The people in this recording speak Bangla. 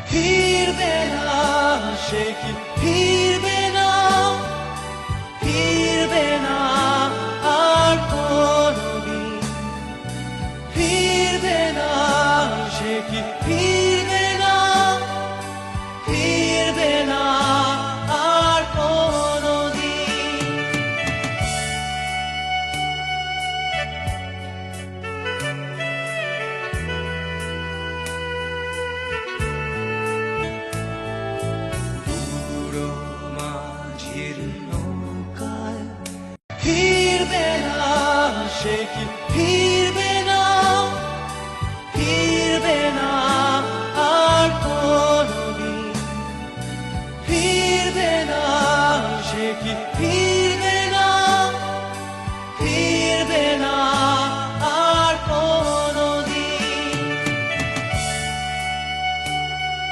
ফিরবে না, সে কি ফিরবে না, ফিরবে না আর কোনদিন, ফিরবে না, সে কি ফিরবে না, ফিরবে না আর কোনদিন। বুড়ো মাঝির নৌকায় ফিরবে না, সে কি ফিরবে না, ফিরবে না আর কোনদিন, ফিরবে না, সে কি